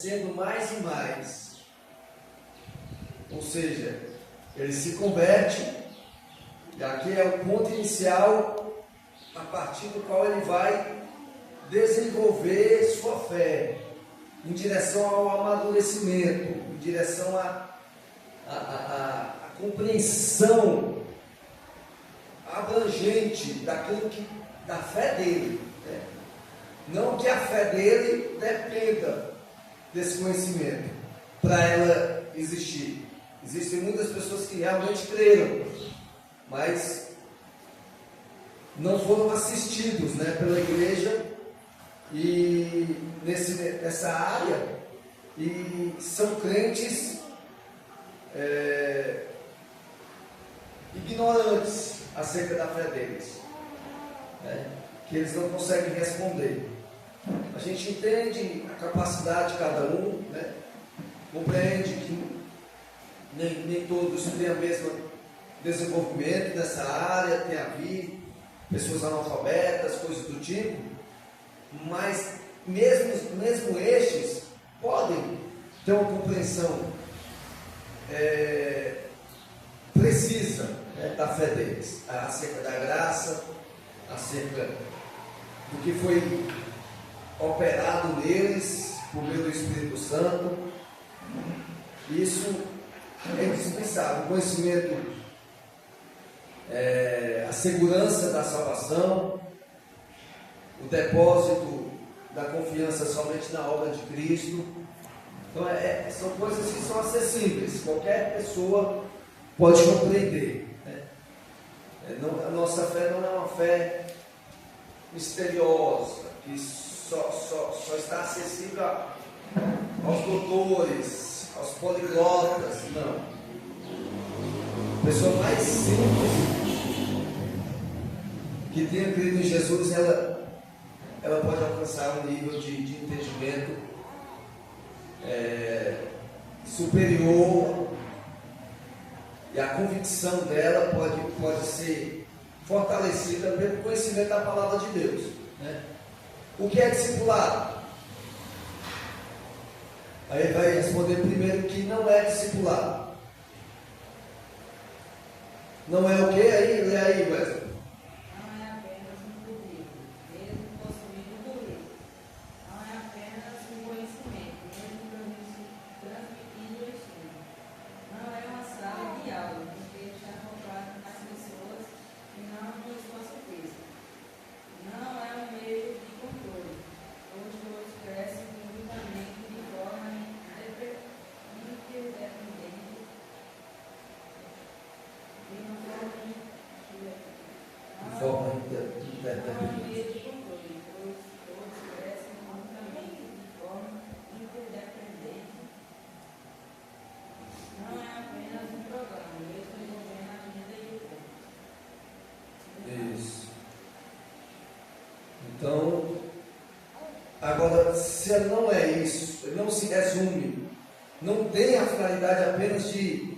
sendo mais e mais. Ou seja, ele se converte, e aqui é o ponto inicial a partir do qual ele vai desenvolver sua fé em direção ao amadurecimento, em direção à compreensão abrangente da fé dele, né? Não que a fé dele dependa desse conhecimento para ela existir. Existem muitas pessoas que realmente creram, mas não foram assistidos, né, pela igreja e nessa área, e são crentes ignorantes acerca da fé deles, né, que eles não conseguem responder. A gente entende a capacidade de cada um, né, compreende que nem todos têm o mesmo desenvolvimento nessa área, tem a vir pessoas analfabetas, coisas do tipo, mas mesmo estes podem ter uma compreensão precisa, né, da fé deles, acerca da graça, acerca do que foi operado neles por meio do Espírito Santo. Isso é indispensável. O conhecimento, a segurança da salvação, o depósito da confiança somente na obra de Cristo. Então são coisas que são acessíveis, qualquer pessoa pode compreender, né? A nossa fé não é uma fé misteriosa, que só está acessível aos doutores, aos poliglotas. Não. A pessoa mais simples que tenha crido em Jesus, ela pode alcançar um nível de entendimento superior, e a convicção dela pode ser fortalecida pelo conhecimento da palavra de Deus, né? O que é discipulado? Aí ele vai responder primeiro que não é discipulado. Não é o que aí? Lê aí, Wesley. Não é apenas um currículo, mesmo possuído por ele. Não é apenas um conhecimento, mesmo transmitido o estudo. Não é uma sala de aula, porque está comprado nas pessoas e não no espaço físico. Não é um meio de controle, onde todos crescem conjuntamente de forma independente e não forma independente. Não é apenas um programa, mesmo envolvendo a vida e o corpo. Isso. Então, agora, se ela não é isso, não se resume, não tem a finalidade apenas de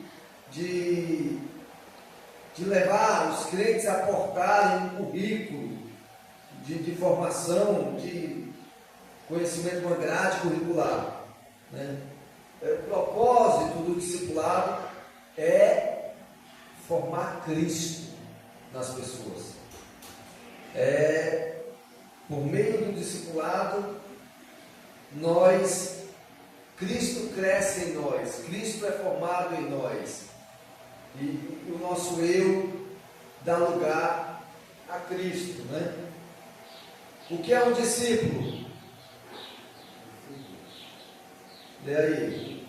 levar os crentes a aportarem um currículo de formação, de conhecimento, uma grade curricular, né? O propósito do discipulado é formar Cristo nas pessoas. Por meio do discipulado, Cristo cresce em nós, Cristo é formado em nós, e o nosso eu dá lugar a Cristo, né? O que é um discípulo? Lê aí.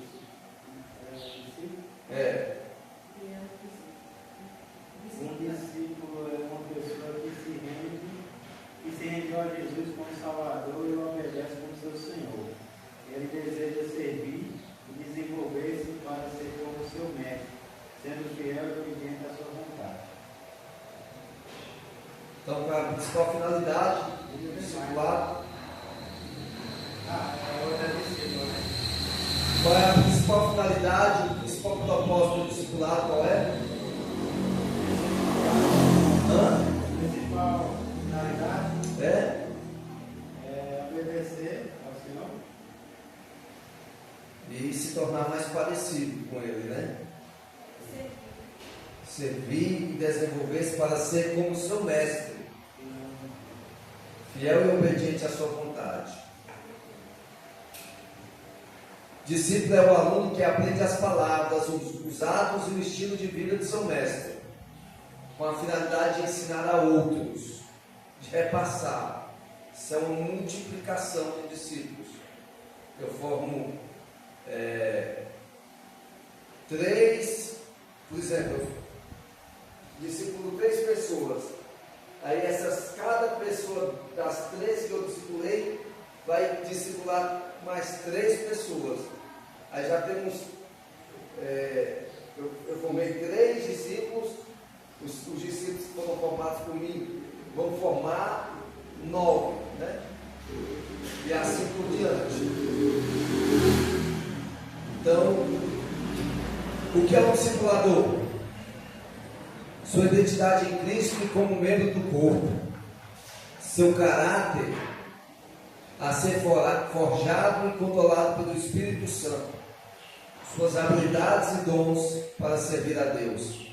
Um discípulo é uma pessoa que se rendeu a Jesus como Salvador e o obedece como seu Senhor. Ele deseja servir e desenvolver-se para ser como seu mestre, sendo fiel e obediente à sua vontade. Então, qual é a principal finalidade do discipulado? Qual é a principal finalidade, o principal propósito do discipulado? Qual é? A principal finalidade É é obedecer ao Senhor e se tornar mais parecido com Ele, né? Servir e desenvolver-se para ser como seu mestre, fiel e obediente à sua vontade. Discípulo é o aluno que aprende as palavras, os atos e o estilo de vida de seu mestre, com a finalidade de ensinar a outros, de repassar. Isso é uma multiplicação de discípulos. Eu formo 3, por exemplo, eu discipulo 3 pessoas. Aí cada pessoa das 3 que eu discipulei vai discipular mais 3 pessoas. Aí já temos, eu formei 3 discípulos, os discípulos que foram formados por mim vão formar 9, né? E assim por diante. Então, o que é um discipulador? Sua identidade em Cristo e como membro do corpo, seu caráter a ser forjado e controlado pelo Espírito Santo, suas habilidades e dons para servir a Deus.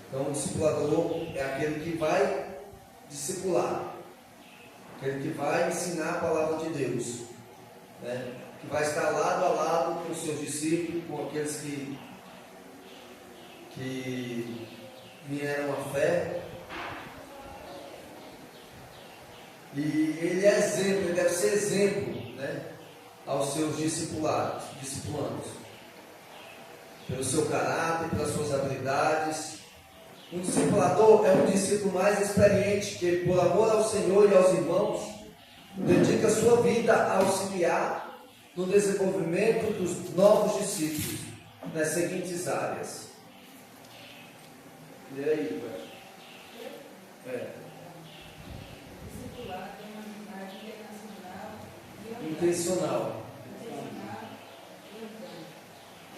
Então, o discipulador é aquele que vai discipular, aquele que vai ensinar a palavra de Deus, né? Que vai estar lado a lado com os seus discípulos, com aqueles que vieram à fé. E ele é exemplo, ele deve ser exemplo, né, aos seus discipulandos, pelo seu caráter, pelas suas habilidades. Um discipulador é um discípulo mais experiente, que ele, por amor ao Senhor e aos irmãos, dedica sua vida a auxiliar no desenvolvimento dos novos discípulos nas seguintes áreas. E aí, Discipular tem uma linguagem internacional e intencional. e orgânica,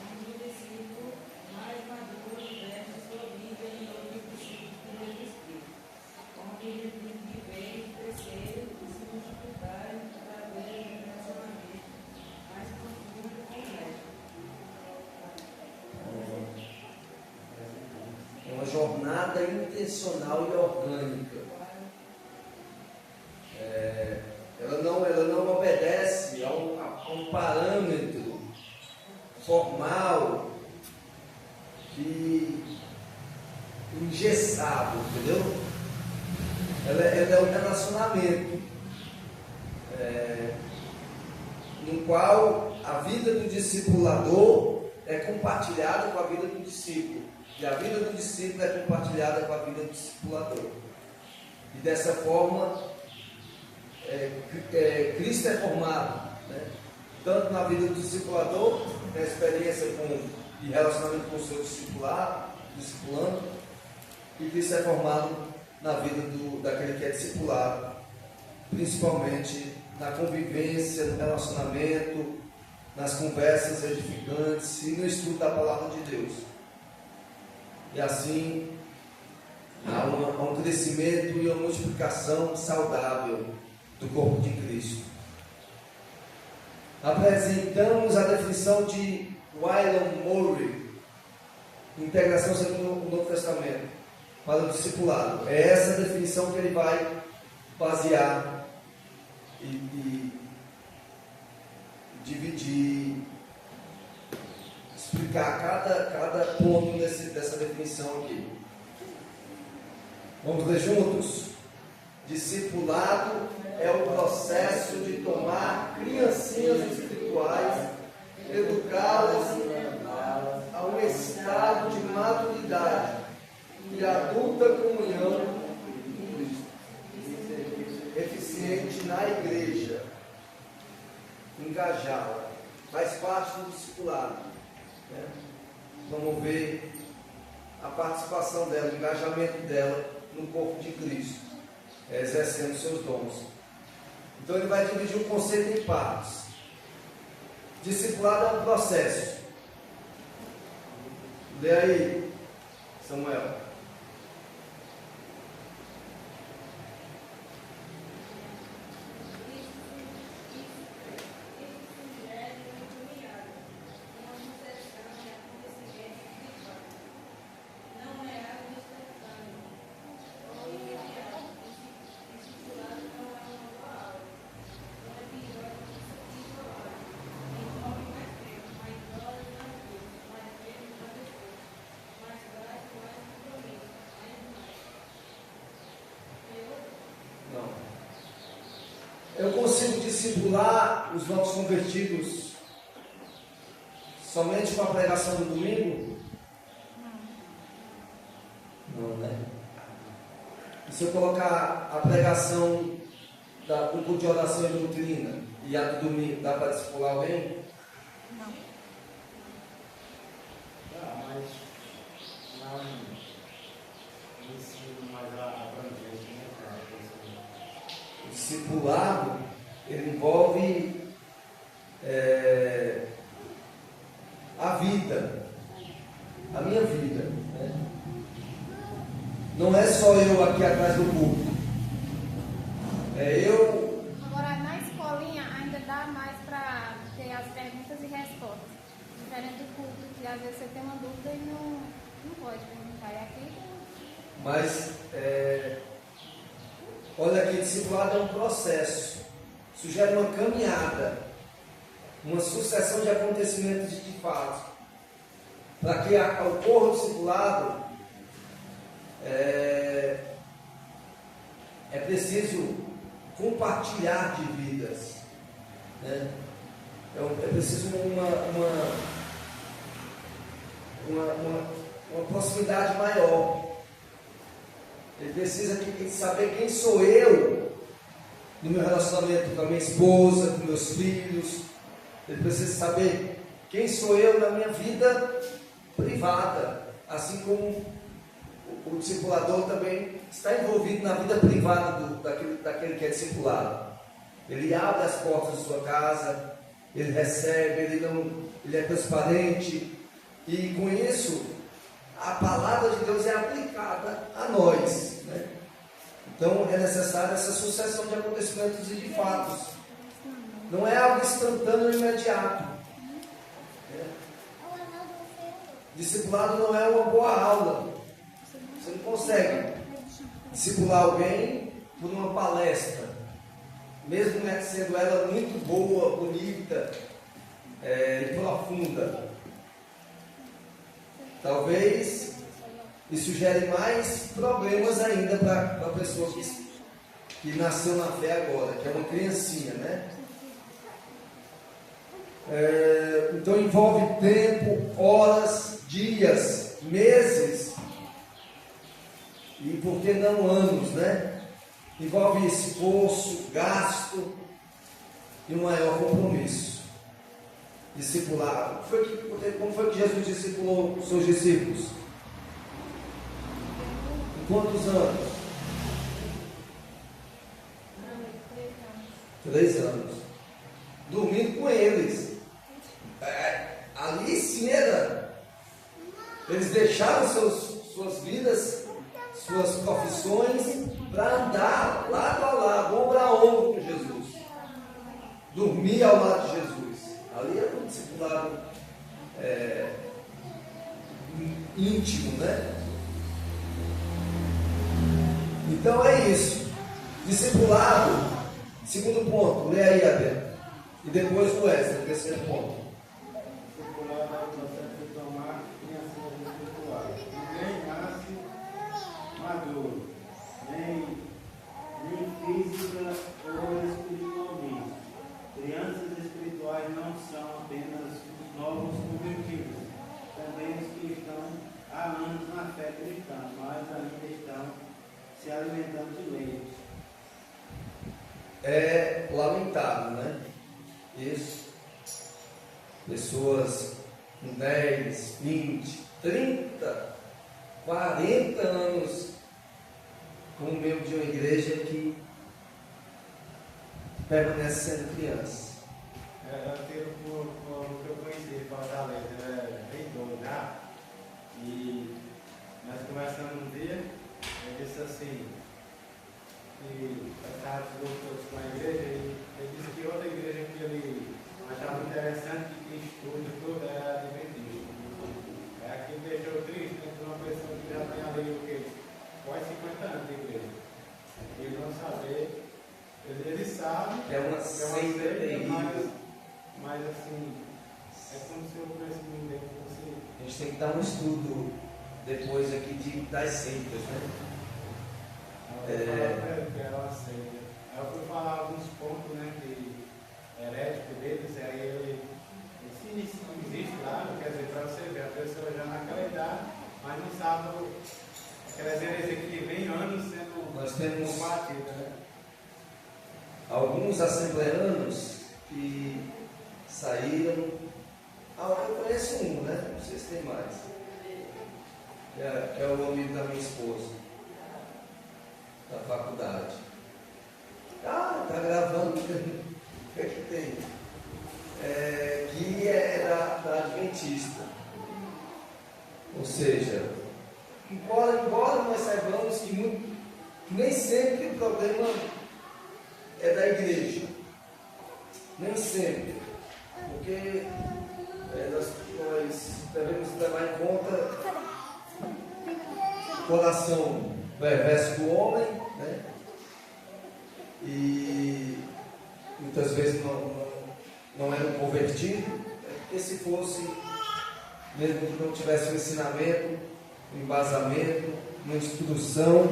onde o discípulo mais maduro investe sua vida em outros discípulos que Deus Espírito, onde ele tem que viver, crescer e se multiplicar através de um relacionamento mais profundo e completo. É uma jornada intencional e orgânica. Ela não obedece a um parâmetro formal engessado, entendeu? Ela é um relacionamento no qual a vida do discipulador é compartilhada com a vida do discípulo, e a vida do discípulo é compartilhada com a vida do discipulador. E dessa forma, Cristo é formado, né? Tanto na vida do discipulador, na experiência e relacionamento com o seu discipulando, e Cristo é formado na vida daquele que é discipulado, principalmente na convivência, no relacionamento, nas conversas edificantes e no estudo da palavra de Deus. E assim há um crescimento e uma multiplicação saudável do corpo de Cristo. Apresentamos a definição de Wyland Murray, integração segundo o Novo Testamento, para o discipulado. É essa definição que ele vai basear e dividir, explicar cada ponto dessa definição aqui. Vamos ler juntos? Discipulado é o processo de tomar criancinhas espirituais, educá-las a um estado de maturidade e adulta comunhão com Cristo, eficiente na igreja, engajá-la, faz parte do discipulado, né? Promover a participação dela, o engajamento dela no corpo de Cristo, exercendo seus dons. Então ele vai dividir o conceito em partes. Discipulado é um processo. Lê aí, Samuel. Cristo Eu consigo discipular os novos convertidos somente com a pregação do domingo? Não, né? E se eu colocar a pregação do culto de oração e doutrina e a do domingo, dá para discipular alguém? Não. Mas não ensino mais abrangente, né, cara? O discipulado, ele envolve a vida, a minha vida, né? Não é só eu aqui atrás do púlpito, é eu. Agora, na escolinha ainda dá mais para ter as perguntas e respostas. Diferente do culto, que às vezes você tem uma dúvida e não pode perguntar. E aqui, Mas, olha aqui, discipulado é um processo, sugere uma caminhada, uma sucessão de acontecimentos e de fatos. Para que ocorra o discipulado, é preciso compartilhar de vidas, né? É preciso uma proximidade maior. Ele precisa saber quem sou eu no meu relacionamento com a minha esposa, com meus filhos. Ele precisa saber quem sou eu na minha vida privada, assim como o discipulador também está envolvido na vida privada daquele que é discipulado. Ele abre as portas de sua casa, ele recebe, ele é transparente, e com isso a palavra de Deus é aplicada a nós, né? Então é necessária essa sucessão de acontecimentos e de fatos. Não é algo instantâneo e imediato. Discipulado não é uma boa aula. Você não consegue discipular alguém por uma palestra, mesmo sendo ela muito boa, bonita e profunda. Talvez isso gere mais problemas ainda para a pessoa que nasceu na fé agora, que é uma criancinha, né? Então envolve tempo, horas, dias, meses e por que não anos, né? Envolve esforço, gasto e um maior compromisso. Discipular. Como foi que Jesus discipulou os seus discípulos? Em quantos anos? 3 anos. Dormindo com eles. Ali sim era. Eles deixaram suas vidas, suas profissões, para andar lado a lado, ombro a ombro com Jesus. Dormir ao lado de Jesus. Ali era um discipulado íntimo, né? Então é isso. Discipulado, segundo ponto, lê aí, Abel. E depois o Wesley, terceiro ponto. Discipulado é o processo de tomar criação espiritual. Ninguém nasce maduro, nem física ou espiritualmente. Crianças espirituais não são apenas os novos convertidos, também os que estão há anos na fé cristã, mas ainda estão se alimentando de leite. É lamentável, né? Isso. Pessoas com 10, 20, 30, 40 anos como membro de uma igreja que permanece sendo criança. Eu tenho o que eu conheci, Fortaleza, era bem doido, né? E nós conversamos um dia, ele disse assim, que eu estava todos com a igreja, e ele disse que outra igreja que ele achava interessante, que tinha estudo e tudo, era a Adventista. Aqui me deixou triste, né? Por uma pessoa que já tem ali o quê? Quase 50 anos de igreja. Ele não saber, ele sabe, É uma seita terrível. mas assim, é como se eu conhecimento dele fosse. A gente tem que dar um estudo depois aqui das seitas, né? Que era uma seita. Aí eu fui falar alguns pontos, né, de herético deles, e aí ele existe lá, quer dizer, para você ver, a pessoa já naquela idade, mas não sabe aquelas heresias que vem anos sendo Nós temos combatidas, né? alguns assembleanos que saíram. Eu conheço um, né? Não sei se tem mais. Que é o amigo da minha esposa, da faculdade. Tá gravando. O que é que tem? Que é da Adventista. Ou seja, embora nós saibamos que nem sempre o problema é da igreja. Nem sempre. Porque nós devemos levar em conta o coração perverso do homem, né? E muitas vezes não era um convertido, porque se fosse, mesmo que não tivesse um ensinamento, um embasamento, uma instrução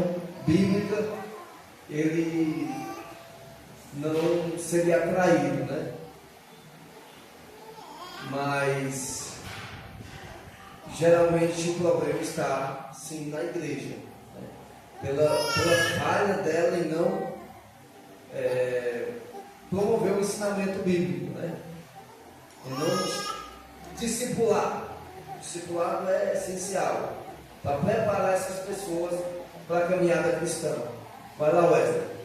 bíblica, ele não seria atraído, né? Mas geralmente o problema está sim na igreja, né? Pela falha dela em não promover o ensinamento bíblico, né? E não discipular. O discipulado é essencial para preparar essas pessoas para a caminhada cristã. Vai lá, Wesley.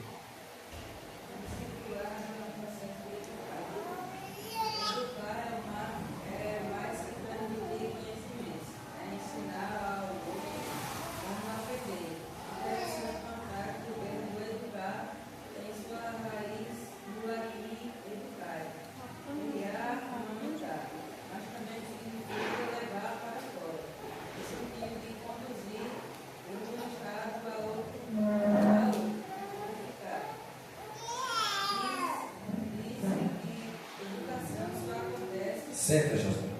Senta, Jesus.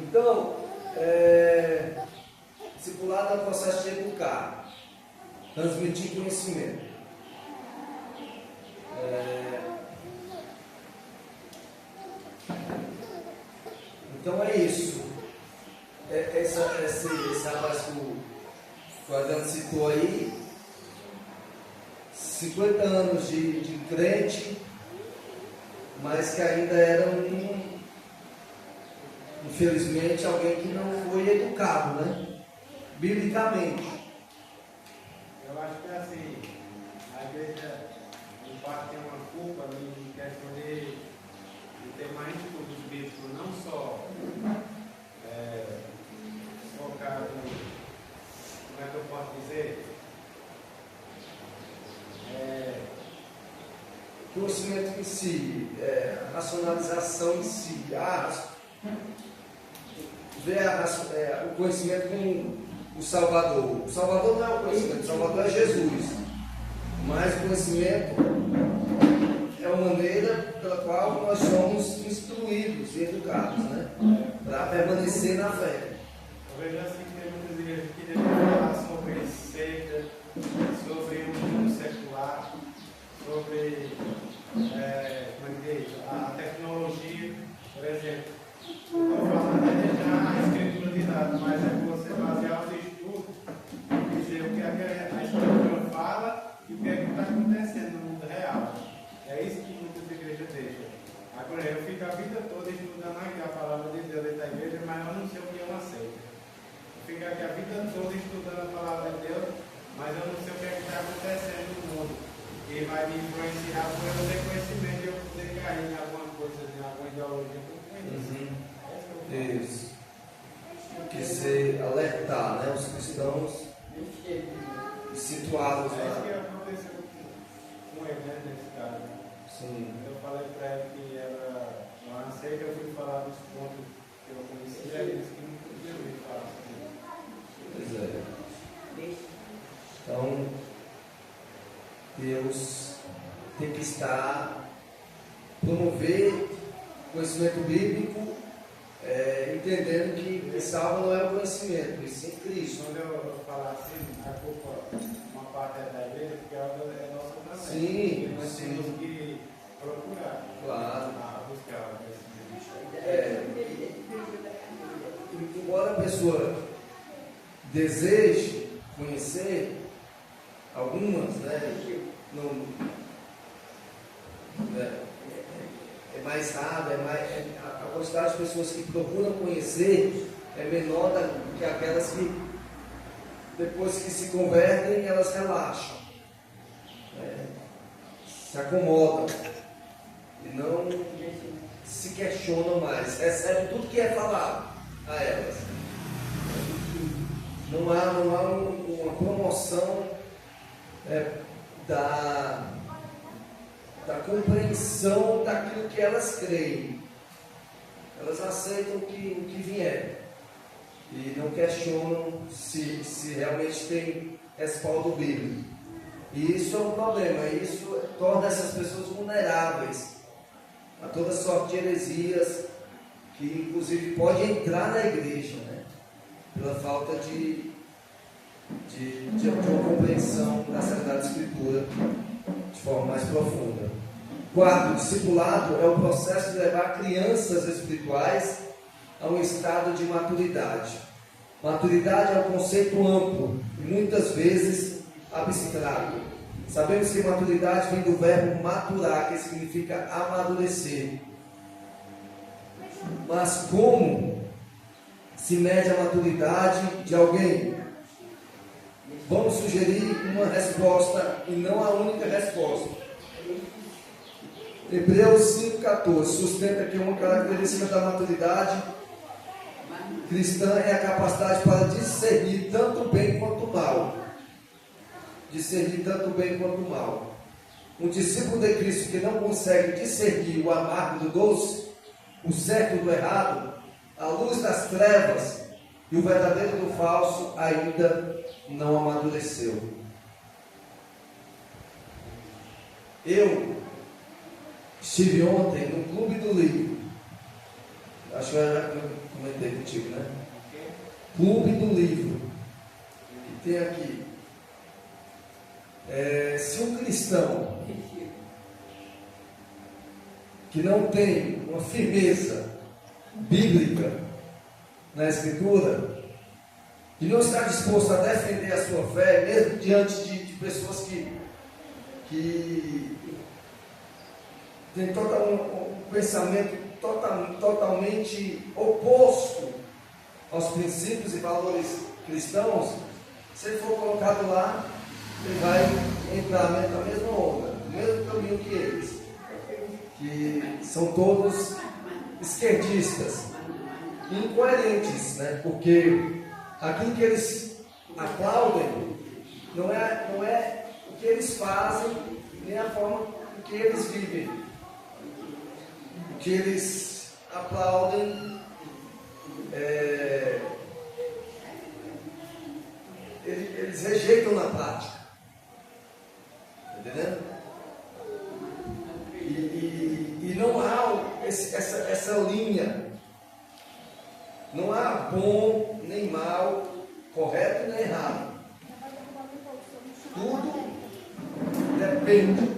Então, discipulado é o processo de educar, transmitir conhecimento. Então é isso. Esse rapaz que o Adriano citou aí, 50 anos de crente, mas que ainda era infelizmente, alguém que não foi educado, né? Biblicamente. Eu acho que assim, a igreja, em parte, tem uma culpa em questão de ter mais estudos bíblicos, não só focado, como é que eu posso dizer? Conhecimento em si, racionalização em si, ver o conhecimento como o Salvador. O Salvador não é o conhecimento, o Salvador é Jesus. Mas o conhecimento é uma maneira pela qual nós somos instruídos e educados, né? Para permanecer na fé. Eu vejo assim que tem muitas igrejas que devem falar sobre seita, sobre o mundo secular, sobre a tecnologia, por exemplo. Estou falando de deixar a escritura de lado, mas é você basear os estudos e dizer o que a escritura fala e o que é que está acontecendo no mundo real. É isso que muitas igrejas deixam. Agora, eu fico a vida toda estudando aqui a palavra de Deus dentro da igreja, mas eu não sei o que eu aceito. Eu fico aqui a vida toda estudando a palavra de Deus, mas eu não sei o que é que está acontecendo no mundo. E vai me influenciar por eu ter conhecimento e eu poder cair em alguma coisa, em alguma ideologia. Isso. Que se alertar, né? Os cristãos situados lá. Sim. Eu falei para ela que ela, lá na seca, eu fui falar dos pontos que eu conhecia, e eles que não podiam me falar sobre isso. Pois é. Então, Deus tem que estar, promover conhecimento bíblico, entendendo que salva não é o conhecimento, e sim Cristo. Quando eu falar assim, a culpa, uma parte é da igreja, porque ela é nossa também. Sim, E nós sim. temos que procurar. Claro. Buscar esse Embora a pessoa deseje conhecer algumas, não, é mais raro, a quantidade de pessoas que procuram conhecer é menor do que aquelas que, depois que se convertem, elas relaxam, se acomodam e não se questionam mais, recebem tudo que é falado a elas. Não há uma promoção da compreensão daquilo que elas creem. Elas aceitam o que vier e não questionam se realmente tem respaldo bíblico. E isso é um problema, isso torna essas pessoas vulneráveis a toda sorte de heresias, que inclusive pode entrar na igreja, pela falta de uma compreensão da Sagrada Escritura de forma mais profunda. Quarto, o discipulado é o processo de levar crianças espirituais a um estado de maturidade. Maturidade é um conceito amplo e muitas vezes abstrato. Sabemos que maturidade vem do verbo maturar, que significa amadurecer. Mas como se mede a maturidade de alguém? Vamos sugerir uma resposta e não a única resposta. Hebreus 5,14 sustenta que uma característica da maturidade cristã é a capacidade para discernir tanto o bem quanto o mal. Discernir tanto o bem quanto o mal. Um discípulo de Cristo que não consegue discernir o amargo do doce, o certo do errado, a luz das trevas e o verdadeiro do falso, ainda não amadureceu. Eu estive ontem no Clube do Livro. Acho que eu já comentei contigo, né? Clube do Livro. Que tem aqui. Se um cristão que não tem uma firmeza bíblica na Escritura e não está disposto a defender a sua fé, mesmo diante de pessoas que têm um pensamento totalmente oposto aos princípios e valores cristãos, se ele for colocado lá, ele vai entrar na mesma onda, no mesmo caminho que eles, que são todos esquerdistas, incoerentes, porque aquilo que eles aplaudem não é o que eles fazem, nem a forma que eles vivem. O que eles aplaudem eles rejeitam na prática. Entendendo? E não há essa linha. Não há bom nem mal, correto nem errado. Tudo depende.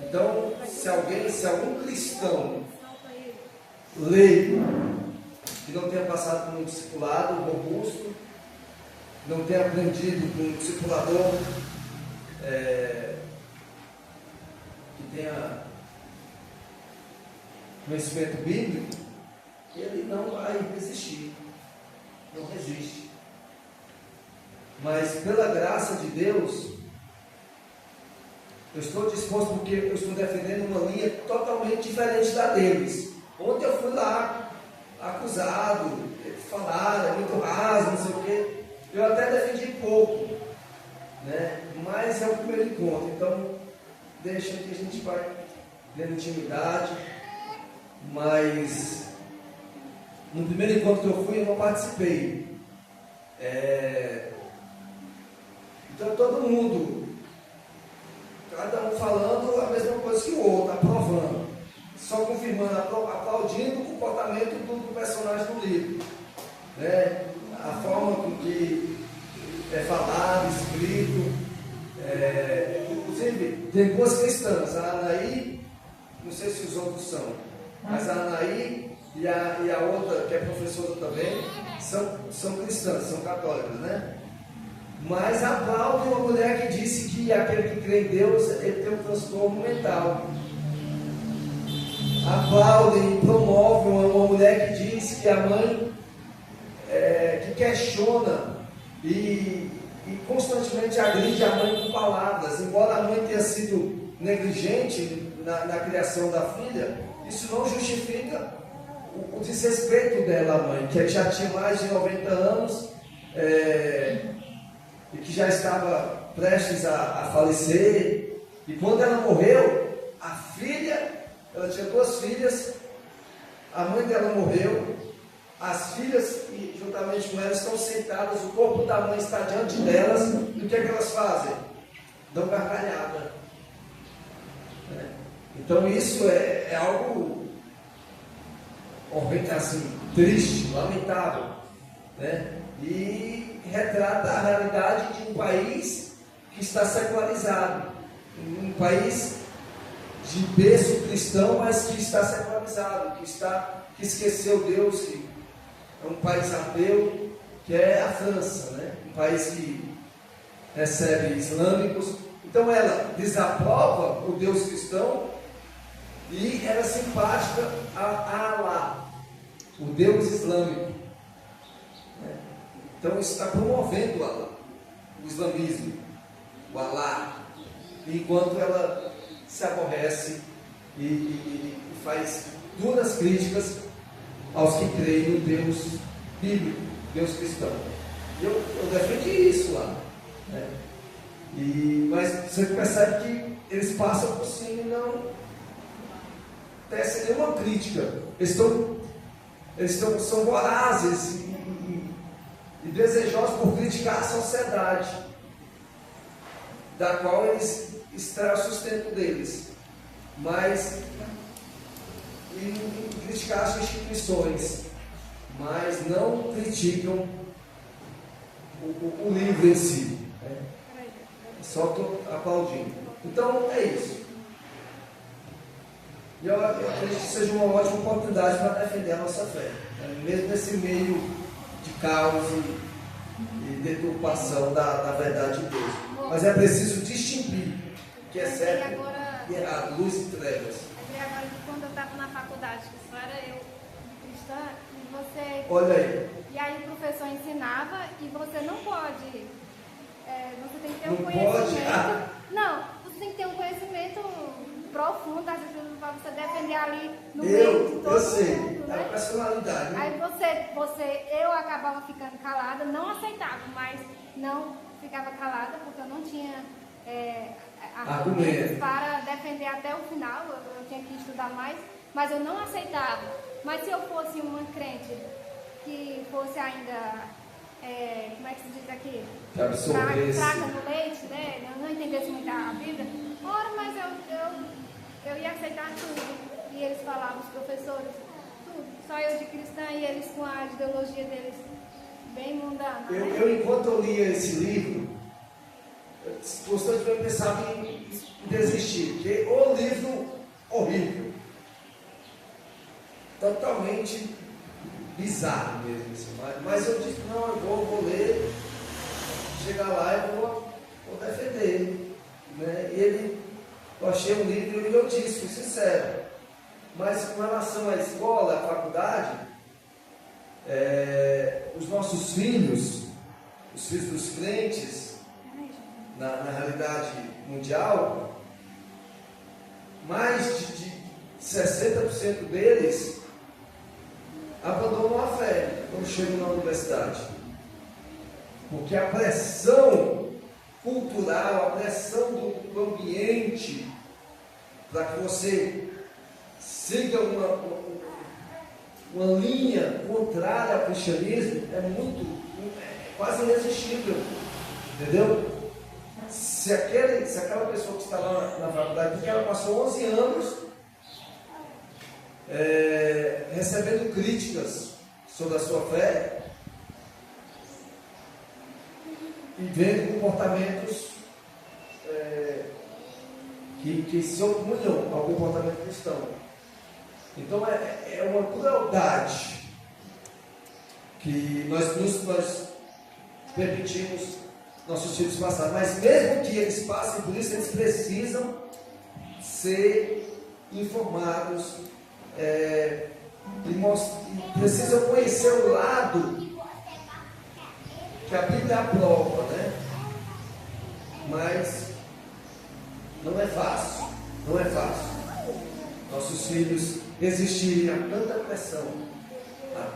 Então, se algum cristão leigo, que não tenha passado por um discipulado robusto, não tenha aprendido com um discipulador que tenha conhecimento bíblico, ele não vai resistir, não resiste. Mas pela graça de Deus, eu estou disposto, porque eu estou defendendo uma linha totalmente diferente da deles. Ontem eu fui lá acusado, falaram, é muito raso, não sei o quê. Eu até defendi pouco, mas é o primeiro encontro. Então, deixa que a gente vai tendo intimidade, mas no primeiro encontro que eu fui, eu não participei. Então todo mundo, cada um falando a mesma coisa que o outro, aprovando, só confirmando, aplaudindo o comportamento do personagem do livro, né? A forma com que é falado, escrito. Inclusive, tem duas cristãs, a Anaí, não sei se os outros são, mas a Anaí e a outra, que é professora também, são cristãs, são católicas, né? Mas aplaudem uma mulher que disse que aquele que crê em Deus, ele tem um transtorno mental. Aplaudem e promovem uma mulher que diz que a mãe, que questiona e constantemente agride a mãe com palavras. Embora a mãe tenha sido negligente na criação da filha, isso não justifica o desrespeito dela à mãe, que já tinha mais de 90 anos e que já estava prestes a falecer. E quando ela morreu, a filha, ela tinha duas filhas, a mãe dela morreu, as filhas, e juntamente com elas, estão sentadas, o corpo da mãe está diante delas, e o que é que elas fazem? Dão gargalhada. Então isso é algo assim, triste, lamentável, né? E retrata a realidade de um país que está secularizado, um país de berço cristão, mas que está secularizado, que esqueceu Deus, que é um país ateu, que é a França, né? Um país que recebe islâmicos. Então ela desaprova o Deus cristão e era simpática a Alá, o Deus islâmico. Então isso está promovendo o islamismo, o Alá, enquanto ela se aborrece e faz duras críticas aos que creem no Deus bíblico, Deus cristão. Eu defendi isso lá, né? Mas você percebe que eles passam por cima e não tecem nenhuma crítica. Eles são vorazes e desejosos por criticar a sociedade, da qual eles extraem o sustento deles, mas e criticar as instituições, mas não criticam o livro em si, né? Só estou aplaudindo. Então é isso. E eu acredito que seja uma ótima oportunidade para defender a nossa fé, né? Mesmo nesse meio de caos e deturpação da verdade de Deus. Mas é preciso distinguir o que é certo e errado, luz e trevas. Agora, quando eu estava na faculdade, que só era eu cristã, e você... Olha aí. E aí o professor ensinava e você não pode... você tem que ter um Não conhecimento... pode? Não, você tem que ter um conhecimento profundo, às vezes, para você defender ali no meio de todo Eu sei, mundo, é a né? personalidade, né? Aí eu acabava ficando calada, não aceitava, mas não ficava calada, porque eu não tinha... argumentos para defender até o final, eu tinha que estudar mais, mas eu não aceitava. Mas se eu fosse uma crente que fosse ainda, como é que se diz aqui? Que absorvesse. Fraca no leite, né? Eu não entendesse muito a Bíblia, ora, mas eu ia aceitar tudo. E eles falavam, os professores, tudo. Só eu de cristã e eles com a ideologia deles bem mundana. Enquanto eu lia esse livro, constantemente pensava em desistir, porque o livro horrível, totalmente bizarro mesmo assim. Mas eu disse, não, eu vou ler, chegar lá e vou defender, né? E eu achei um livro e eu disse, fui sincero, mas com relação à escola, à faculdade, os nossos filhos, os filhos dos crentes, na realidade mundial, mais de 60% deles abandonam a fé quando chegam na universidade. Porque a pressão cultural, a pressão do ambiente para que você siga uma linha contrária ao cristianismo, é quase irresistível, entendeu? Se aquela pessoa que está lá na faculdade, porque ela passou 11 anos recebendo críticas sobre a sua fé e vendo comportamentos que se opunham ao comportamento cristão. Então é uma crueldade que nós permitimos nossos filhos passar, mas mesmo que eles passem por isso, eles precisam ser informados, precisam conhecer o lado que a Bíblia aprova, né? Mas não é fácil, não é fácil. Nossos filhos resistirem a tanta pressão, a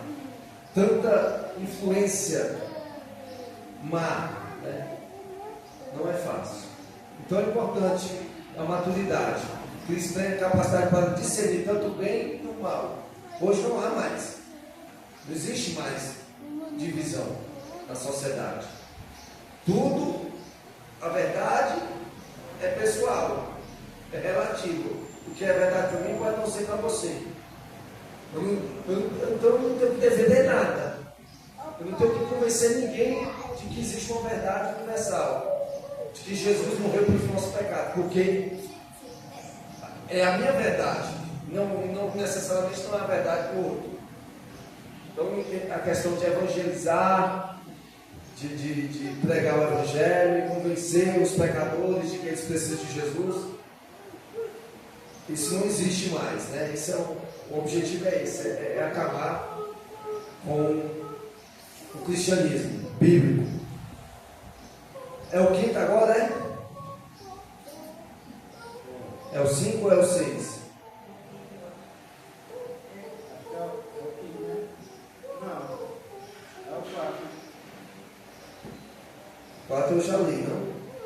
tanta influência má, né? Não é fácil. Então é importante a maturidade. O cristão tem a capacidade para discernir tanto o bem quanto o mal. Hoje não há mais. Não existe mais divisão na sociedade. Tudo, a verdade é pessoal, é relativo. O que é verdade para mim pode não ser para você. Então eu não tenho que defender nada. Eu não tenho que convencer ninguém de que existe uma verdade universal, de que Jesus morreu pelos nossos pecados, porque é a minha verdade, não necessariamente não é a verdade do outro. Então a questão de evangelizar, de pregar o evangelho e convencer os pecadores de que eles precisam de Jesus, isso não existe mais, né? O objetivo é esse, é acabar com o cristianismo bíblico. É o quinto agora, é? É o 5 ou é o 6? É o quinto, né? Não, é o 4. 4 eu já li, não?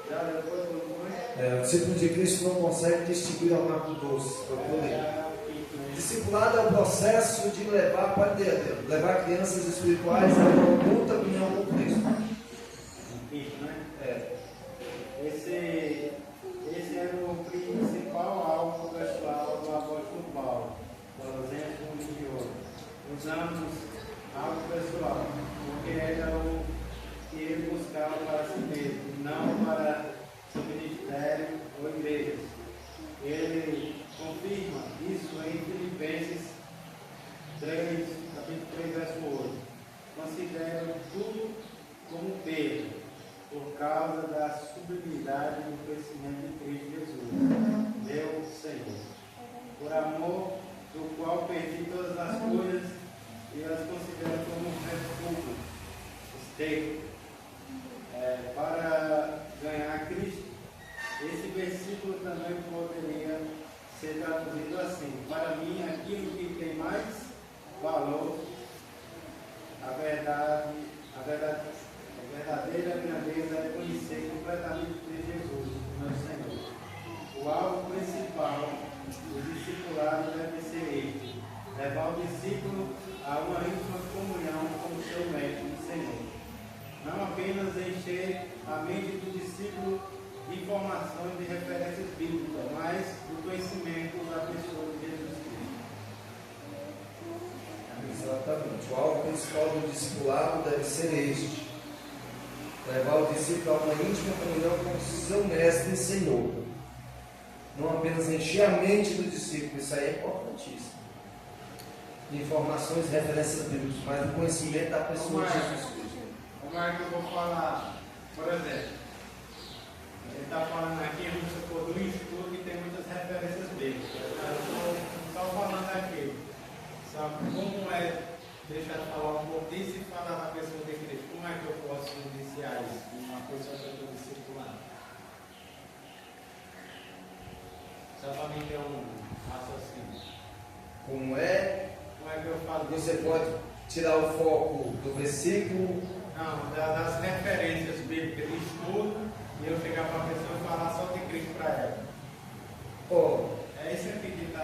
Já depois do 2. O discípulo de Cristo não consegue distinguir o amargo do doce. Discipulado é o processo de levar crianças espirituais a uma muita comunhão com Cristo. Esse era o principal alvo pessoal do apóstolo Paulo, Colossenses 1:28. Usamos algo pessoal, porque era o que ele buscava para si mesmo, não para seu ministério ou igrejas. Ele confirma isso em Filipenses 3, capítulo 3, verso 8. Considero tudo como perda, por causa da sublimidade do conhecimento de Cristo Jesus, meu Senhor. Por amor do qual perdi todas as coisas e as considero como refúgio, esteio, para ganhar Cristo. Esse versículo também poderia ser traduzido assim: para mim, aquilo que tem mais valor, a verdadeira grandeza é conhecer completamente Jesus, meu Senhor. O alvo principal do discipulado deve ser este: levar o discípulo a uma íntima comunhão com o seu mestre e Senhor. Não apenas encher a mente do discípulo de informações de referências bíblicas, mas do conhecimento da pessoa de Jesus Cristo. Exatamente. O alvo principal do discipulado deve ser este: levar o discípulo a uma íntima comunhão com o seu mestre e Senhor. Não apenas encher a mente do discípulo, isso aí é importantíssimo, de informações e referências bíblicas, mas do conhecimento da pessoa de Jesus Cristo. Como é que eu vou falar? Por exemplo, ele está falando aqui, vamos supor, do estudo que tem muitas referências bíblicas. Eu estou só falando aqui. Só como é, deixa eu falar um pouco disso e falar da pessoa de Cristo. Como é que eu posso iniciar isso? Uma pessoa que eu estou discipulando. Só para mim ter um raciocínio. Como é? Como é que eu falo disso? Você pode tirar o foco do versículo. Não, das referências bíblicas de estudo, e eu chegar para a pessoa e falar só de Cristo para ela.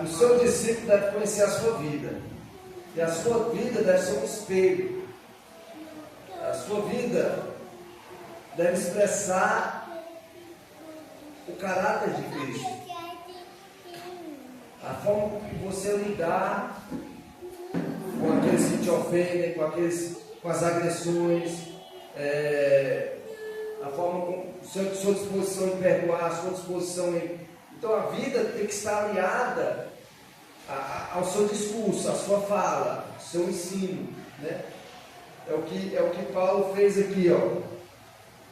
O seu discípulo deve conhecer a sua vida. E a sua vida deve ser um espelho. A sua vida deve expressar o caráter de Cristo. A forma que você lidar com aqueles que te ofendem, com as agressões, a forma como sua disposição em perdoar, a sua disposição em... Então a vida tem que estar aliada ao seu discurso, à sua fala, ao seu ensino, né? É o que Paulo fez aqui, ó.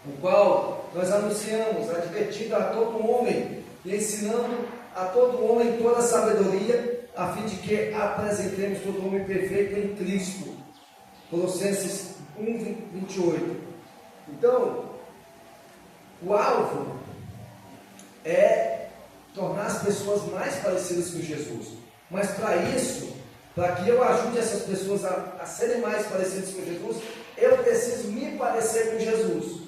O qual nós anunciamos, advertindo a todo homem e ensinando a todo homem toda a sabedoria, a fim de que apresentemos todo homem perfeito em Cristo. Colossenses 1:28. Então, o alvo é tornar as pessoas mais parecidas com Jesus. Mas para isso, para que eu ajude essas pessoas a serem mais parecidas com Jesus, eu preciso me parecer com Jesus.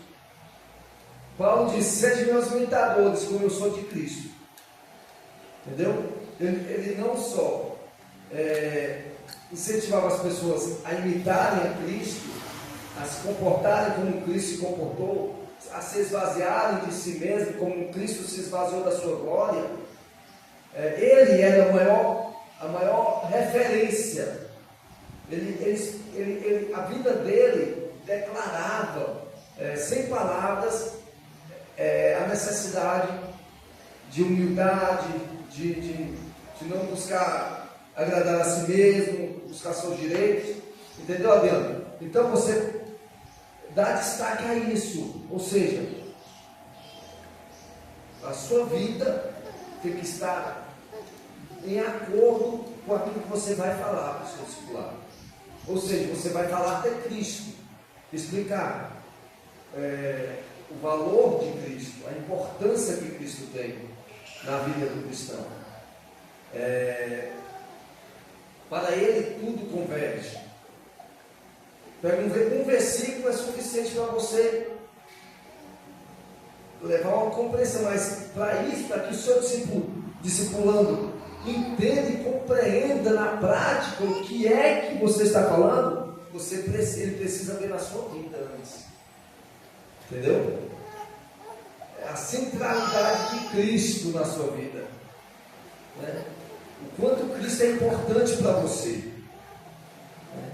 Paulo diz: sede meus imitadores, como eu sou de Cristo. Entendeu? Ele não só incentivava as pessoas a imitarem a Cristo, a se comportarem como Cristo se comportou, a se esvaziarem de si mesmo, como Cristo se esvaziou da sua glória. Ele era a maior referência. A vida dele declarava, sem palavras, a necessidade de humildade, de não buscar agradar a si mesmo, buscar seus direitos. Entendeu, Adriano? Então você dá destaque a isso. Ou seja, a sua vida tem que estar em acordo com aquilo que você vai falar para o seu discipulado. Ou seja, você vai falar até Cristo, explicar o valor de Cristo, a importância que Cristo tem na vida do cristão. Para ele tudo converge. Um versículo é suficiente para você levar uma compreensão, mas para isso, para que o seu discipulando entenda e compreenda na prática o que é que você está falando, ele precisa ver na sua vida antes. Entendeu? A centralidade de Cristo na sua vida, né? O quanto Cristo é importante para você, né?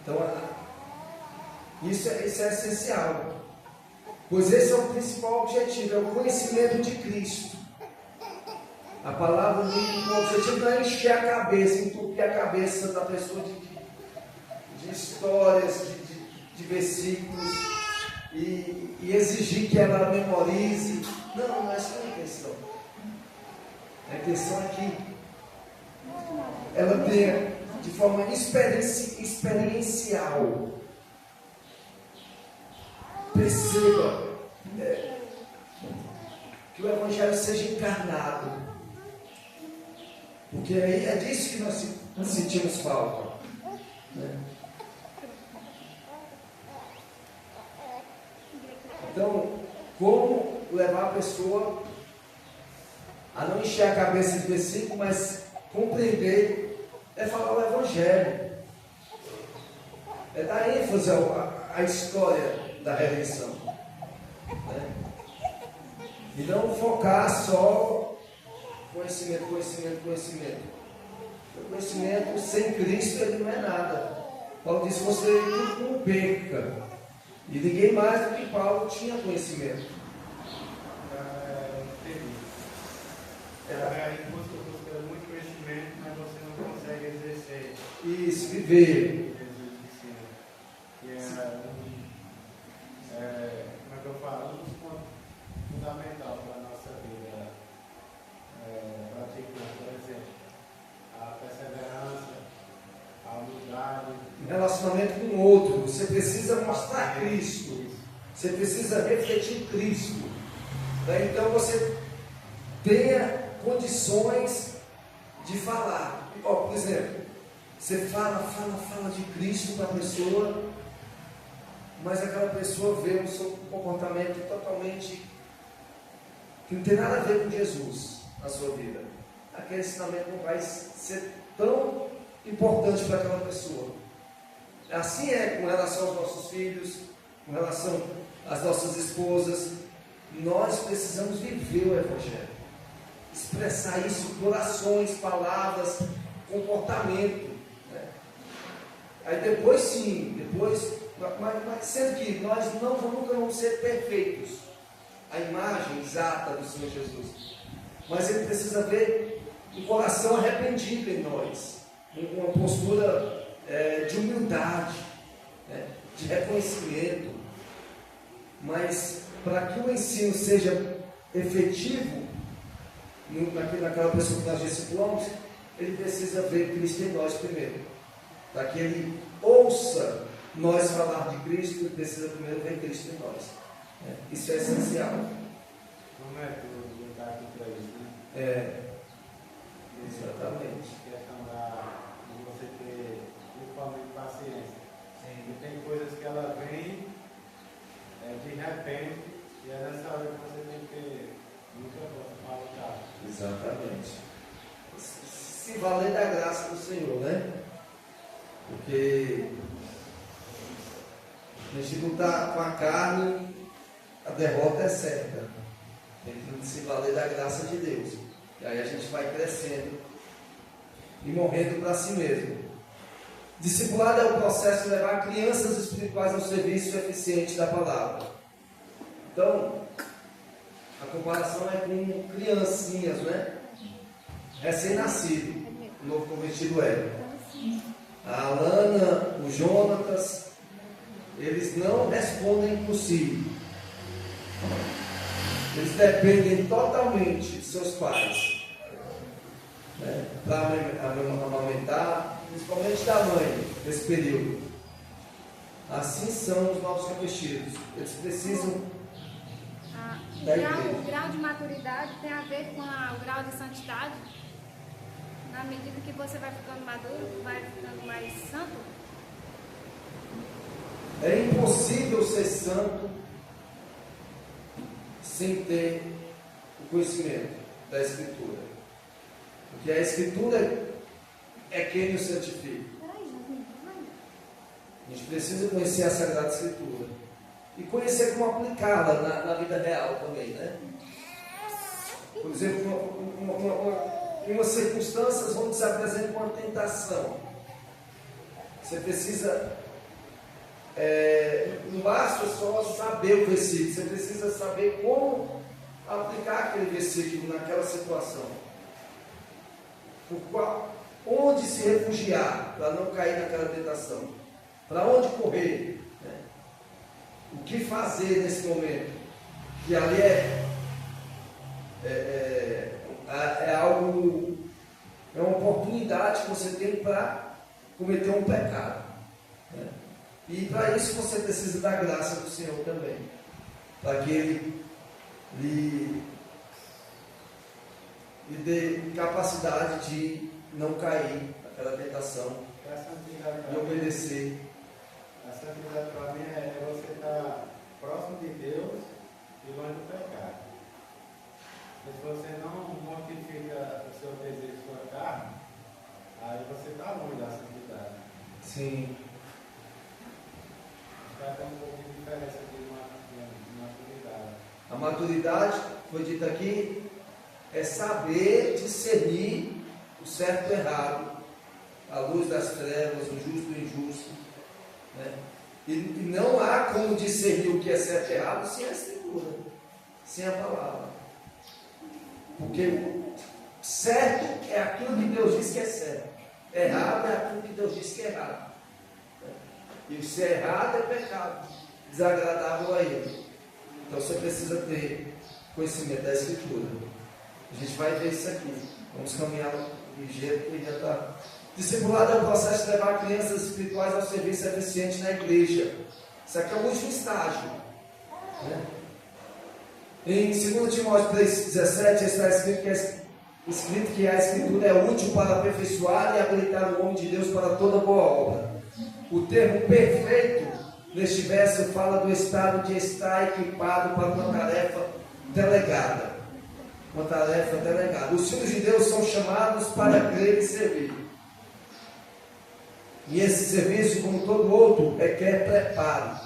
Então isso é essencial, pois esse é o principal objetivo, é o conhecimento de Cristo. A palavra, o objetivo não é encher a cabeça, entupir a cabeça da pessoa de histórias, de versículos, e exigir que ela memorize. Não essa não é a intenção. A intenção é que ela tenha, de forma experiencial, perceba que o Evangelho seja encarnado, porque aí é disso que nós sentimos falta, né? Então, como levar a pessoa a não encher a cabeça de versículo, mas compreender, falar o Evangelho, dar ênfase à história da redenção, né? E não focar só conhecimento. O conhecimento sem Cristo ele não é nada. Paulo diz: você não perca. E ninguém mais do que Paulo tinha conhecimento. Você busca muito conhecimento, mas você não consegue exercer. Isso, viver. Como é que eu falo? Um dos pontos fundamentais para a nossa vida. Praticando, por exemplo, a perseverança, a humildade. Relacionamento com o outro. Você precisa mostrar Cristo. Você precisa refletir Cristo. Então você tenha condições de falar. Por exemplo, você fala de Cristo para a pessoa, mas aquela pessoa vê o seu comportamento totalmente que não tem nada a ver com Jesus na sua vida. aquele ensinamento não vai ser tão importante para aquela pessoa. Assim é com relação aos nossos filhos, com relação às nossas esposas. Nós precisamos viver o Evangelho, expressar isso por ações, palavras, comportamento, né? Aí depois sim, mas sendo que nós nunca vamos ser perfeitos, a imagem exata do Senhor Jesus, mas Ele precisa ver um coração arrependido em nós, uma postura de humildade, né? De reconhecimento. Mas para que o ensino seja efetivo naquela pessoa que nós discipulamos, ele precisa ver Cristo em nós primeiro. Para que ele ouça nós falar de Cristo, ele precisa primeiro ver Cristo em nós. Isso é essencial. Não é tudo lutar aqui para isso, né? Exatamente. A questão de você ter principalmente paciência. Sim. E tem coisas que ela vem de repente, e é nessa hora que você tem que ter muita força para lutar. Exatamente. Se valer da graça do Senhor, né? Porque a gente lutar com a carne, a derrota é certa. Tem que se valer da graça de Deus. E aí a gente vai crescendo e morrendo para si mesmo. Discipulado é o processo de levar crianças espirituais ao serviço eficiente da palavra. Então, a comparação é com criancinhas, né? Recém-nascido, o novo convertido é. A Alana, o Jonatas, eles não respondem por si. Eles dependem totalmente de seus pais, né? Para amamentar, principalmente da mãe, nesse período. Assim são os novos convertidos. Eles precisam o grau de maturidade tem a ver com o grau de santidade. Na medida que você vai ficando maduro, vai ficando mais santo. É impossível ser santo sem ter o conhecimento da Escritura. Porque a Escritura é quem nos santifica. A gente precisa conhecer a Sagrada Escritura e conhecer como aplicá-la na vida real também, né? Por exemplo, em umas circunstâncias onde se apresenta uma tentação, você precisa, não basta só saber o versículo, você precisa saber como aplicar aquele versículo naquela situação, onde se refugiar para não cair naquela tentação, para onde correr, né? O que fazer nesse momento, que ali é algo, é uma oportunidade que você tem para cometer um pecado, né? E para isso você precisa da graça do Senhor também, para que Ele lhe dê capacidade de não cair naquela tentação e obedecer. A santidade para mim é você estar próximo de Deus e longe do pecado. Se você não mortifica o seu desejo, sua carne, aí você está longe da santidade. Sim. Vai ter um pouco de diferença de maturidade. A maturidade, foi dito aqui, é saber discernir o certo e o errado, a luz das trevas, o justo e o injusto, né? E não há como discernir o que é certo e errado sem a Escritura, sem a palavra. Porque certo é aquilo que Deus diz que é certo, errado é aquilo que Deus diz que é errado. E se é errado é pecado, desagradável a Ele. Então você precisa ter conhecimento da Escritura. A gente vai ver isso aqui. Vamos caminhar ligeiro, porque já está. Discipulado é o processo de levar crianças espirituais ao serviço eficiente na igreja. Isso aqui é o último estágio, né? Em 2 Timóteo 3,17 está escrito que a Escritura é útil para aperfeiçoar e habilitar o homem de Deus para toda boa obra. O termo perfeito neste verso fala do estado de estar equipado para uma tarefa delegada. uma tarefa delegada. Os filhos de Deus são chamados para crer e servir. E esse serviço, como todo outro, requer preparo.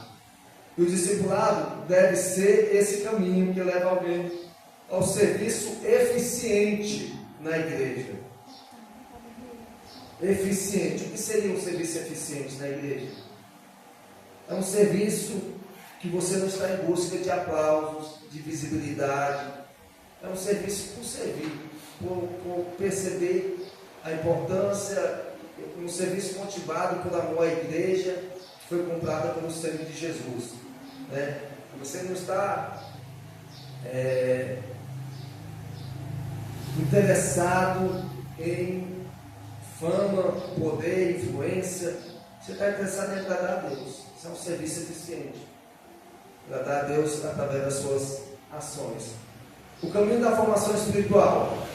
E o discipulado deve ser esse caminho que leva alguém ao serviço eficiente na igreja. Eficiente. O que seria um serviço eficiente na igreja? É um serviço que você não está em busca de aplausos, de visibilidade. É um serviço por servir, por perceber a importância, um serviço motivado por amor à igreja, que foi comprada pelo sangue de Jesus. Né? Você não está interessado em fama, poder, influência. Você está interessado em agradar a Deus. Isso é um serviço eficiente. Agradar a Deus através das suas ações. O caminho da formação espiritual: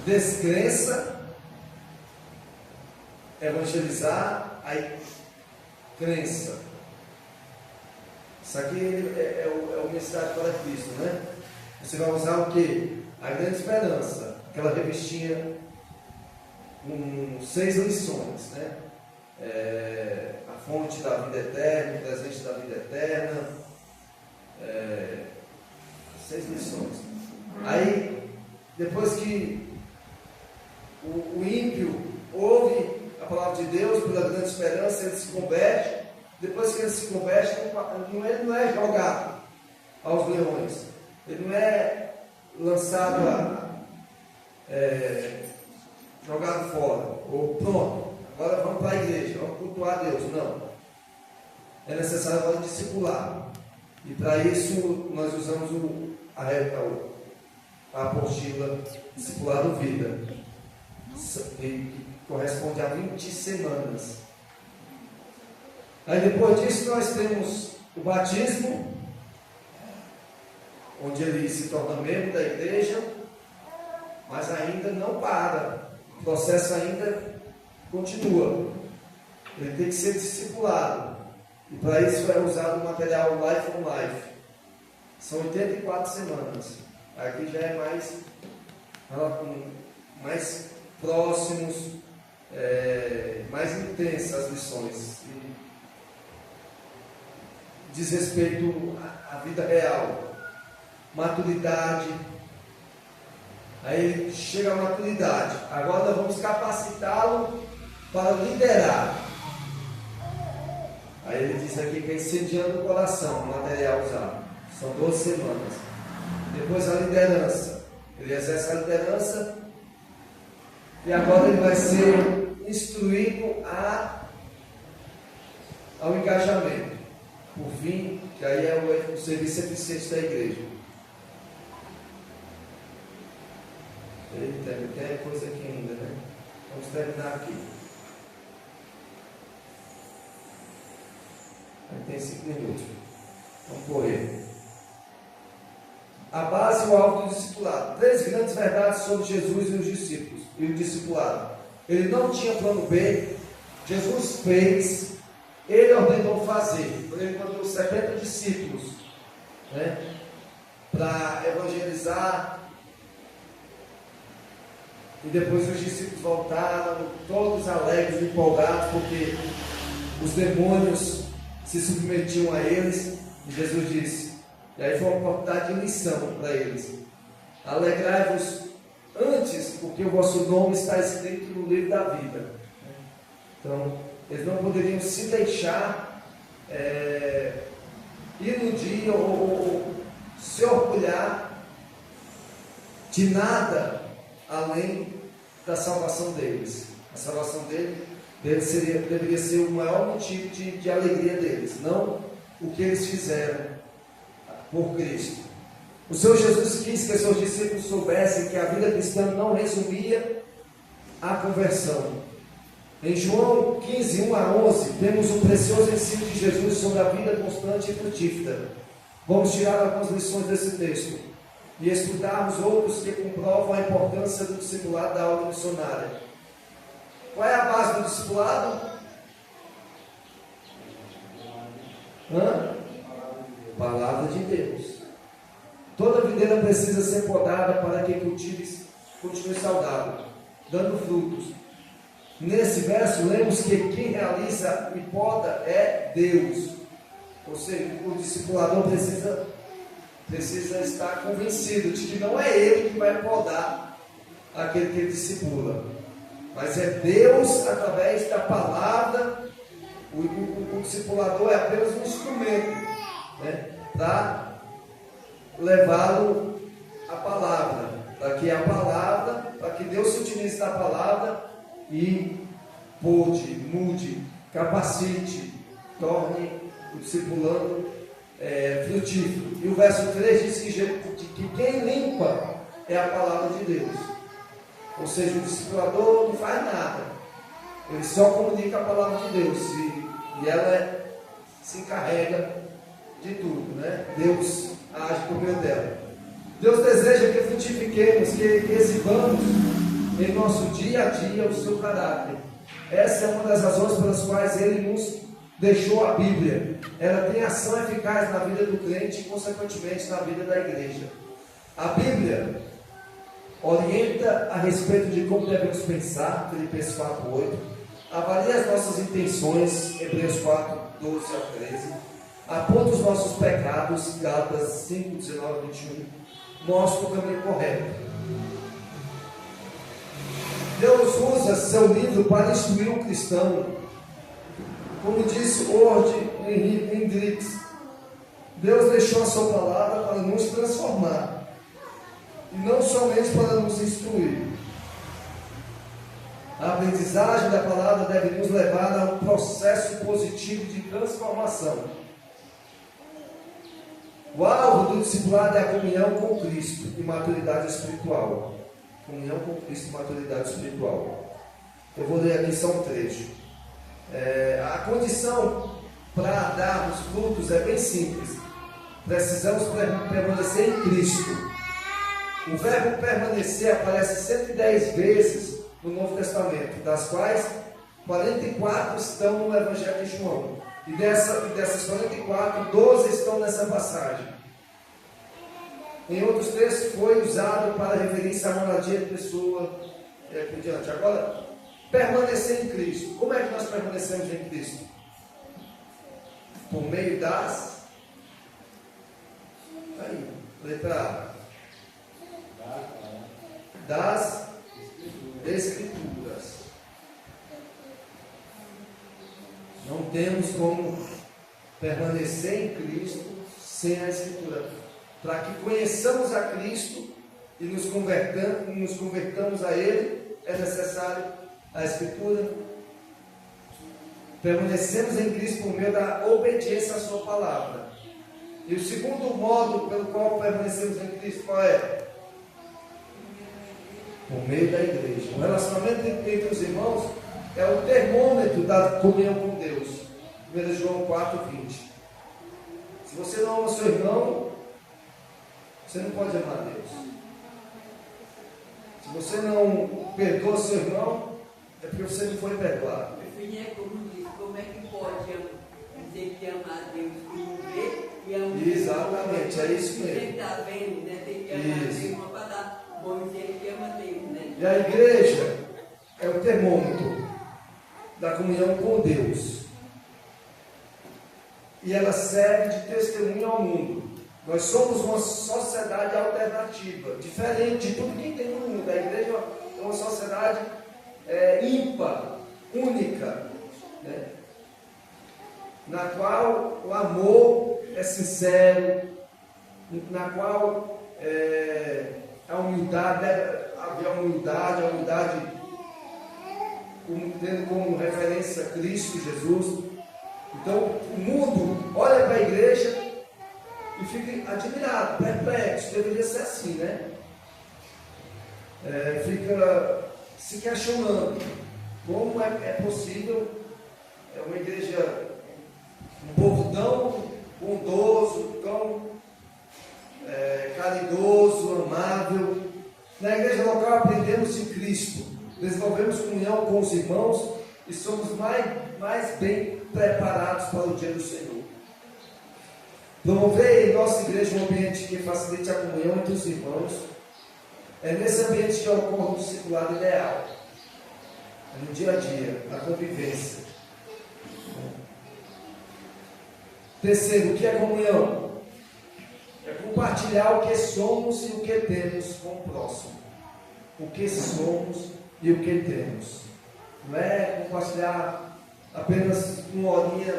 descrença, evangelizar, aí crença. Isso aqui é o mensagem para Cristo, né? Você vai usar o que? A grande esperança, aquela revistinha com 6 lições, né? A fonte da vida eterna, o presente da vida eterna, 6 lições. Aí, depois que o ímpio ouve a palavra de Deus pela grande esperança, ele se converte. Depois que ele se converte, ele não é jogado aos leões, ele não é lançado jogado fora, ou pronto, agora vamos para a igreja, vamos cultuar a Deus. Não. É necessário agora discipular. E para isso nós usamos a apostila Discipulado Vida, que corresponde a 20 semanas. Aí depois disso nós temos o batismo, onde ele se torna membro da igreja, mas ainda não para. O processo ainda continua. Ele tem que ser discipulado. E para isso é usado o material Life on Life. São 84 semanas. Aqui já é mais próximos, mais intensas as lições. E diz respeito à vida real. Maturidade. Aí ele chega à maturidade. Agora nós vamos capacitá-lo para liderar. Aí ele diz aqui que é incendiando o coração, o material usado. São 12 semanas. Depois a liderança. Ele exerce a liderança. E agora ele vai ser instruído ao engajamento. Por fim, que aí é o serviço eficiente da igreja. Eita, tem coisa aqui ainda, né? Vamos terminar aqui. Aí tem 5 minutos. Vamos correr. A base e o alvo do discipulado. 3 grandes verdades sobre Jesus e os discípulos e o discipulado. Ele não tinha plano B. Jesus fez. Ele ordenou fazer. Ele mandou 70 discípulos, né, para evangelizar. E depois os discípulos voltaram, todos alegres, empolgados, porque os demônios se submetiam a eles. E Jesus disse, e aí foi uma oportunidade de lição para eles: alegrai-vos antes, porque o vosso nome está escrito no livro da vida. Então, eles não poderiam se deixar iludir ou se orgulhar de nada além da salvação deles. A salvação deles deveria ser o maior motivo de alegria deles, não o que eles fizeram por Cristo. O Senhor Jesus quis que seus discípulos soubessem que a vida cristã não resumia a conversão. Em João 15, 1 a 11, temos um precioso ensino de Jesus sobre a vida constante e frutífera. Vamos tirar algumas lições desse texto e estudarmos outros que comprovam a importância do discipulado da obra missionária. Qual é a base do discipulado? Palavra de Deus. Toda videira precisa ser podada para que continue saudável, dando frutos. Nesse verso, lemos que quem realiza e poda é Deus. Ou seja, o discipulador precisa estar convencido de que não é ele que vai podar aquele que ele discipula, mas é Deus através da palavra. O discipulador é apenas um instrumento, né, para levá-lo à palavra, para que Deus se utilize da palavra e mude, capacite, torne o discipulando frutífero. E o verso 3 diz que quem limpa é a palavra de Deus. Ou seja, o discipulador não faz nada, ele só comunica a palavra de Deus, e ela se encarrega de tudo, né? Deus age por meio dela. Deus deseja que frutifiquemos, que exibamos em nosso dia a dia o seu caráter. Essa é uma das razões pelas quais Ele nos deixou a Bíblia. Ela tem ação eficaz na vida do crente e, consequentemente, na vida da igreja. A Bíblia orienta a respeito de como devemos pensar, Filipenses 4:8. Avalia as nossas intenções, Hebreus 4:12-13. Aponta os nossos pecados, Gálatas 5:19-21. Mostra o caminho correto. Deus usa seu livro para instruir o cristão. Como disse Ward Hendricks, Deus deixou a sua palavra para nos transformar, e não somente para nos instruir. A aprendizagem da palavra deve nos levar a um processo positivo de transformação. O alvo do discipulado é a comunhão com Cristo e maturidade espiritual. Comunhão com Cristo e maturidade espiritual. Eu vou ler aqui só um trecho. A condição para darmos frutos é bem simples. Precisamos permanecer em Cristo. O verbo permanecer aparece 110 vezes no Novo Testamento, das quais 44 estão no Evangelho de João. E dessas 44, 12 estão nessa passagem. Em outros textos foi usado para referir-se à moradia de pessoa por diante. Agora, permanecer em Cristo. Como é que nós permanecemos em Cristo? Por meio letra A, das Escrituras. Não temos como permanecer em Cristo sem a Escritura. Para que conheçamos a Cristo e nos convertamos a Ele, é necessário a Escritura. Permanecemos em Cristo por meio da obediência à sua palavra. E o segundo modo pelo qual permanecemos em Cristo, qual é? Por meio da igreja. O relacionamento entre os irmãos é o termômetro da comunhão com Deus. 1 João 4:20. Se você não ama seu irmão, você não pode amar a Deus. Se você não perdoa seu irmão, é porque você não foi perdoado. Como é que pode dizer que ama a Deus e não vê? E ama Exatamente, é isso mesmo. Tem que estar vendo, né? Tem que amar a Deus para dar bom dizer que ama a Deus, né? E a igreja é o termômetro da comunhão com Deus. E ela serve de testemunho ao mundo. Nós somos uma sociedade alternativa, diferente de tudo que tem no mundo. A igreja é uma sociedade ímpar, única, né? Na qual o amor é sincero, na qual a humildade, deve haver a humildade tendo como referência Cristo Jesus. Então o mundo olha para a igreja e fica admirado, perplexo. Deveria ser assim, né? Fica se questionando como é possível uma igreja, um povo tão bondoso, tão caridoso, amável. Na igreja local aprendemos de Cristo, desenvolvemos comunhão com os irmãos e somos mais bem preparados para o dia do Senhor. Promover em nossa igreja um ambiente que facilite a comunhão entre os irmãos. É nesse ambiente que ocorre o discipulado ideal. É no dia a dia, na convivência. Terceiro, o que é comunhão? É compartilhar o que somos e o que temos com o próximo. O que somos e o que temos. Não é compartilhar apenas uma horinha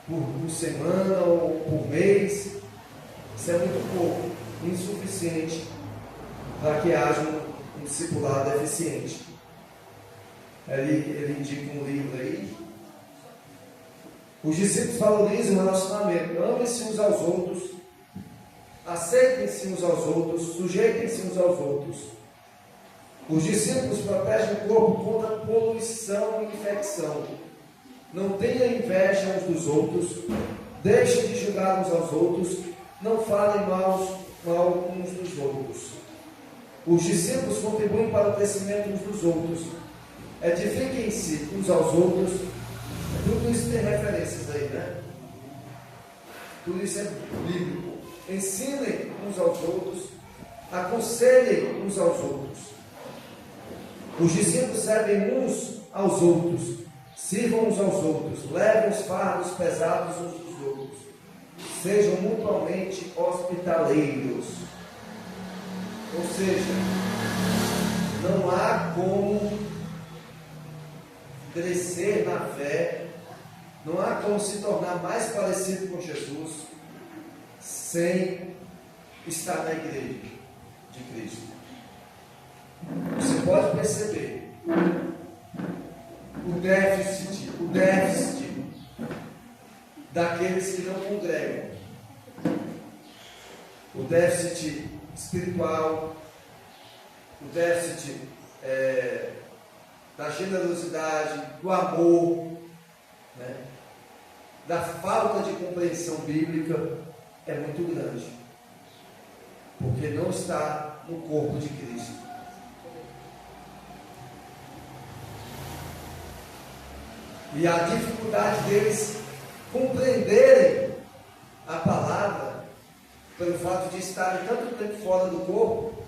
por semana ou por mês. Isso é muito pouco, insuficiente para que haja um discipulado eficiente. Ele indica um livro aí. Os discípulos valorizam o relacionamento. Amem-se uns aos outros. Aceitem-se uns aos outros. Sujeitem-se uns aos outros. Os discípulos protegem o corpo contra poluição e infecção. Não tenha inveja uns dos outros. Deixem de julgar uns aos outros. Não falem mal uns dos outros. Os discípulos contribuem para o crescimento uns dos outros. Edifiquem-se uns aos outros. Tudo isso tem referências aí, né? Tudo isso é bíblico. Ensinem uns aos outros. Aconselhem uns aos outros. Os discípulos servem uns aos outros. Sirvam uns aos outros. Levem os fardos pesados uns dos outros. Sejam mutuamente hospitaleiros. Ou seja, não há como crescer na fé, não há como se tornar mais parecido com Jesus sem estar na igreja de Cristo. Você pode perceber o déficit daqueles que não congregam, o déficit espiritual, o déficit da generosidade, do amor, né? Da falta de compreensão bíblica é muito grande, porque não está no corpo de Cristo. E a dificuldade deles compreenderem a palavra, pelo fato de estarem tanto tempo fora do corpo,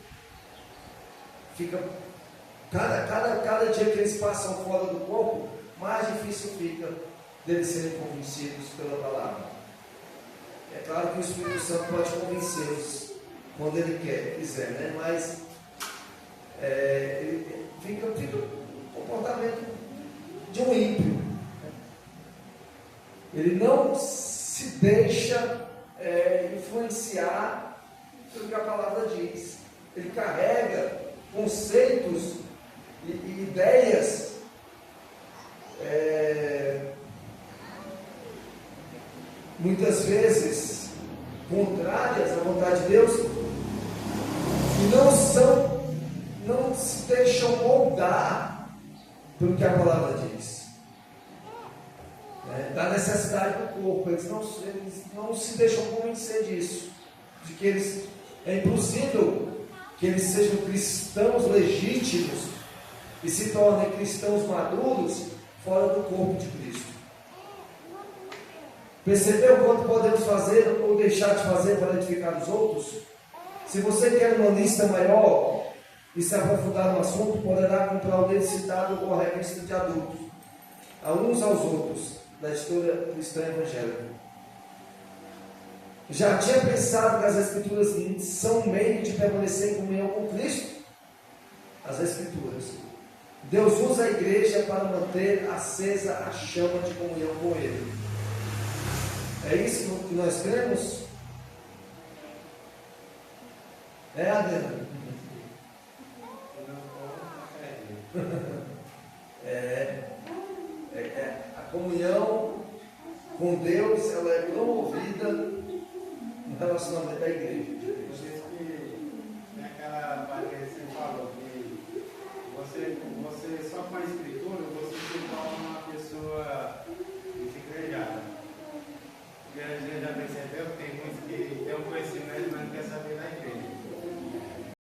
fica cada dia que eles passam fora do corpo, mais difícil fica deles serem convencidos pela palavra. É claro que o Espírito Santo pode convencê-los quando ele quiser, né? Mas ele fica um comportamento de um ímpio. Ele não se deixa influenciar pelo que a palavra diz. Ele carrega conceitos e ideias muitas vezes contrárias à vontade de Deus e não se deixam moldar pelo que a palavra diz. Da necessidade do corpo, eles não se deixam convencer disso, de que é impossível que eles sejam cristãos legítimos e se tornem cristãos maduros fora do corpo de Cristo. Percebeu quanto podemos fazer ou deixar de fazer para edificar os outros? Se você quer uma lista maior e se aprofundar no assunto, poderá comprar o livro citado ou a revista de adultos, a uns aos outros, da História Cristã Evangélica. Já tinha pensado que as Escrituras são um meio de permanecer em comunhão com Cristo? As Escrituras. Deus usa a igreja para manter acesa a chama de comunhão com Ele. É isso que nós cremos? Adriana? A comunhão com Deus, ela é promovida no relacionamento da igreja. Por isso que naquela parte que você falou, que você só com a escritura